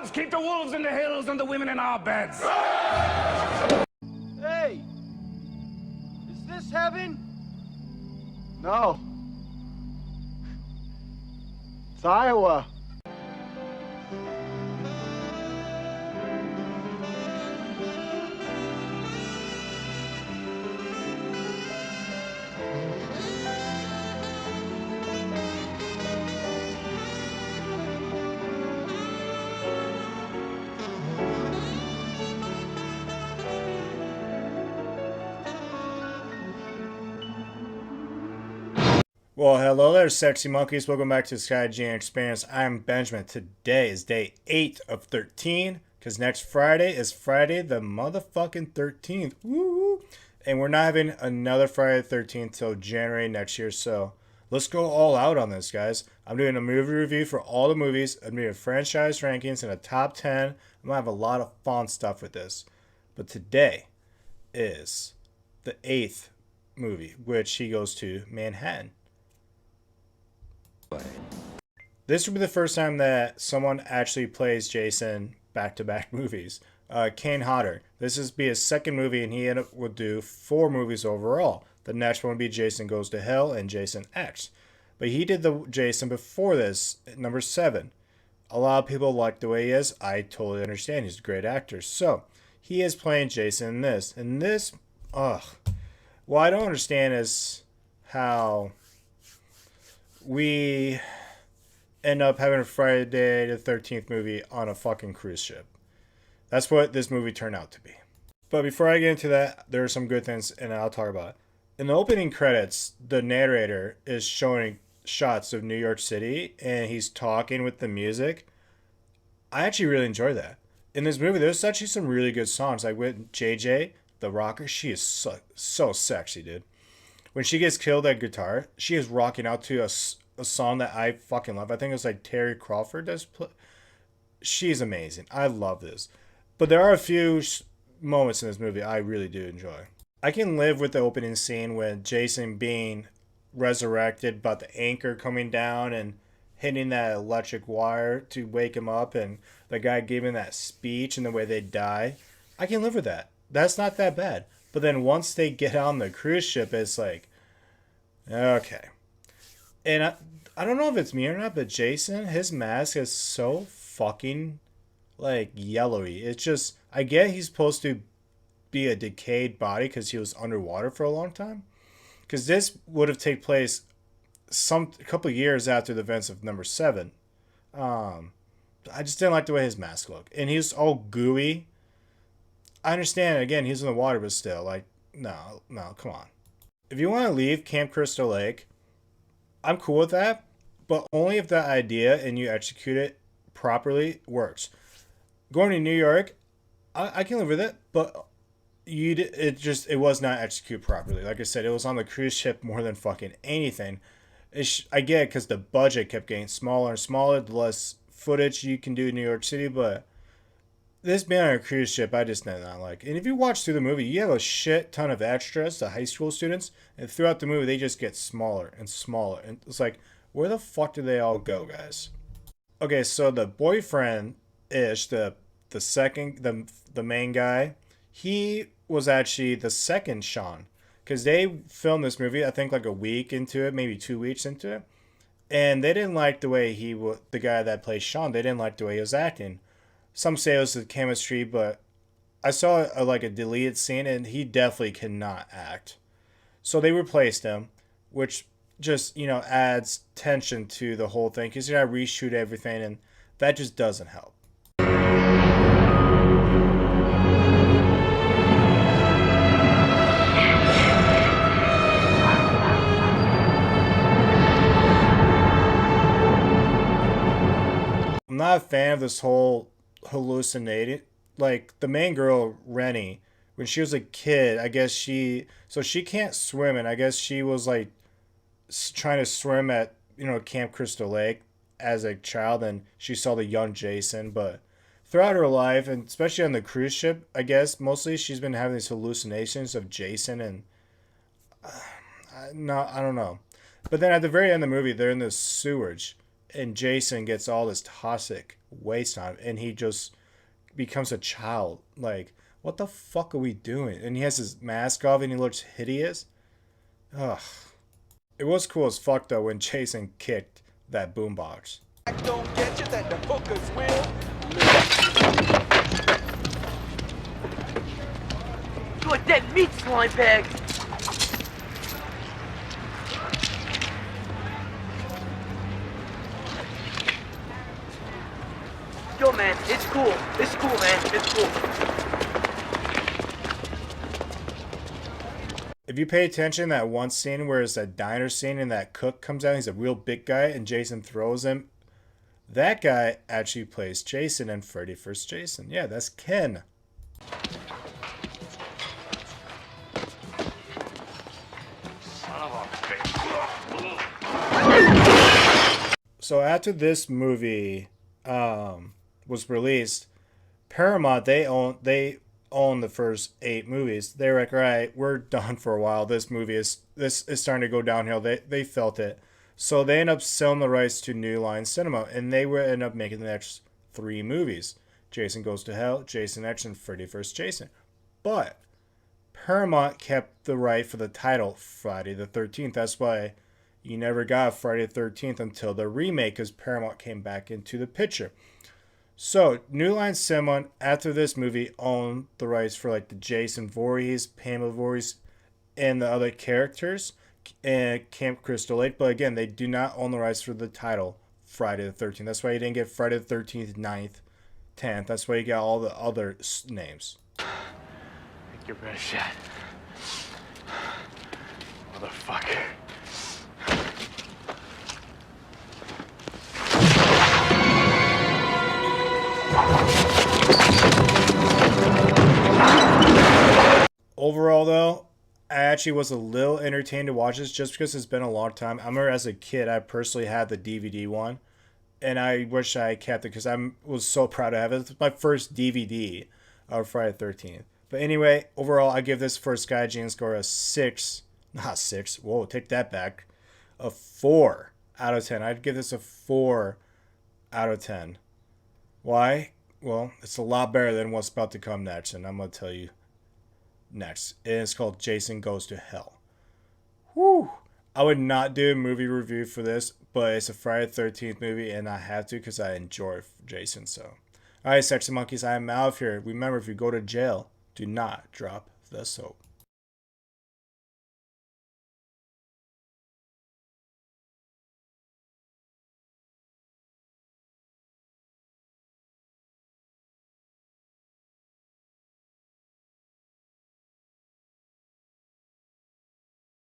gods keep the wolves in the hills and the women in our beds. Hey! Is this heaven? No. It's Iowa. Well, hello there, sexy monkeys. Welcome back to SkyGeneYouTube Experience. I'm Benjamin. Today is day 8 of 13, because next Friday is Friday the motherfucking 13th. Woo! And we're not having another Friday the 13th till January next year, so let's go all out on this, guys. I'm doing a movie review for all the movies. I'm doing franchise rankings and a top 10. I'm going to have a lot of fun stuff with this. But today is the 8th movie, which he goes to Manhattan. This will be the first time that someone actually plays Jason back-to-back movies. Kane Hodder. This is be his second movie, and he would do 4 movies overall. The next one would be Jason Goes to Hell and Jason X. But he did the Jason before this, number 7. A lot of people like the way he is. I totally understand. He's a great actor. So, he is playing Jason in this. And this, what I don't understand is how we end up having a Friday the 13th movie on a fucking cruise ship. That's what this movie turned out to be. But before I get into that, there are some good things, and I'll talk about it. In the opening credits, the narrator is showing shots of New York City, and he's talking with the music. I actually really enjoy that. In this movie, there's actually some really good songs. Like with JJ, the rocker, she is so sexy, dude. When she gets killed at guitar, she is rocking out to a song that I fucking love. I think it's like Terry Crawford does play. She's amazing. I love this. But there are a few moments in this movie I really do enjoy. I can live with the opening scene with Jason being resurrected, but the anchor coming down and hitting that electric wire to wake him up, and the guy giving that speech and the way they die. I can live with that. That's not that bad. But then once they get on the cruise ship, it's like, okay. And I don't know if it's me or not, but Jason, his mask is so fucking, like, yellowy. It's just, I get he's supposed to be a decayed body because he was underwater for a long time. Because this would have taken place a couple of years after the events of number 7. I just didn't like the way his mask looked. And he was all gooey. I understand, again, he's in the water, but still, like, no, come on. If you want to leave Camp Crystal Lake, I'm cool with that, but only if that idea and you execute it properly works. Going to New York, I can live with it, but it was not executed properly. Like I said, it was on the cruise ship more than fucking anything. I get it because the budget kept getting smaller and smaller, the less footage you can do in New York City, but this being on a cruise ship, I just did not like. And if you watch through the movie, you have a shit ton of extras, the high school students, and throughout the movie, they just get smaller and smaller. And it's like, where the fuck did they all go, guys? Okay, so the boyfriend-ish, the main guy, he was actually the second Sean. Because they filmed this movie, I think, like a week into it, maybe 2 weeks into it. And they didn't like the way the guy that plays Sean, they didn't like the way he was acting. Some say it was the chemistry, but I saw a deleted scene, and he definitely cannot act. So they replaced him, which just, adds tension to the whole thing, because you gotta reshoot everything, and that just doesn't help. I'm not a fan of this whole hallucinating, like the main girl Rennie, when she was a kid, I guess she can't swim, and I guess she was like trying to swim at Camp Crystal Lake as a child, and she saw the young Jason. But throughout her life, and especially on the cruise ship, I guess mostly she's been having these hallucinations of Jason, and I don't know. But then at the very end of the movie, they're in this sewage, and Jason gets all this toxic waste on him, and he just becomes a child. Like, what the fuck are we doing? And he has his mask off and he looks hideous. Ugh. It was cool as fuck though when Jason kicked that boombox. I don't get you that the hookers will. You a dead meat slime bag. Yo, man, it's cool. It's cool, man. It's cool. If you pay attention, that one scene where it's that diner scene and that cook comes out, he's a real big guy, and Jason throws him. That guy actually plays Jason in Freddy vs. Jason. Yeah, that's Ken. So after this movie was released, Paramount, they own the first 8 movies. They were like, all right, we're done for a while. This is starting to go downhill. They felt it. So they end up selling the rights to New Line Cinema, and they would end up making the next 3 movies. Jason Goes to Hell, Jason X, and Freddy vs. Jason. But Paramount kept the right for the title Friday the 13th. That's why you never got Friday the 13th until the remake, because Paramount came back into the picture. So, New Line Cinema, after this movie, owned the rights for like the Jason Voorhees, Pamela Voorhees, and the other characters, and Camp Crystal Lake. But again, they do not own the rights for the title Friday the 13th. That's why you didn't get Friday the 13th, 9th, 10th. That's why you got all the other names. Take your best shot. Motherfucker. Overall, though, I actually was a little entertained to watch this just because it's been a long time. I remember as a kid, I personally had the DVD one, and I wish I kept it because I was so proud to have it. It's my first DVD of Friday the 13th. But anyway, overall, I give this for a SkyGene score a 6. Not 6. Whoa, take that back. A 4 out of 10. I'd give this a 4 out of 10. Why? Well, it's a lot better than what's about to come next, and I'm going to tell you next. It's called Jason Goes to Hell. Whew. I would not do a movie review for this, but it's a Friday the 13th movie, and I have to because I enjoy Jason. So, alright, Sexy Monkeys, I am out of here. Remember, if you go to jail, do not drop the soap.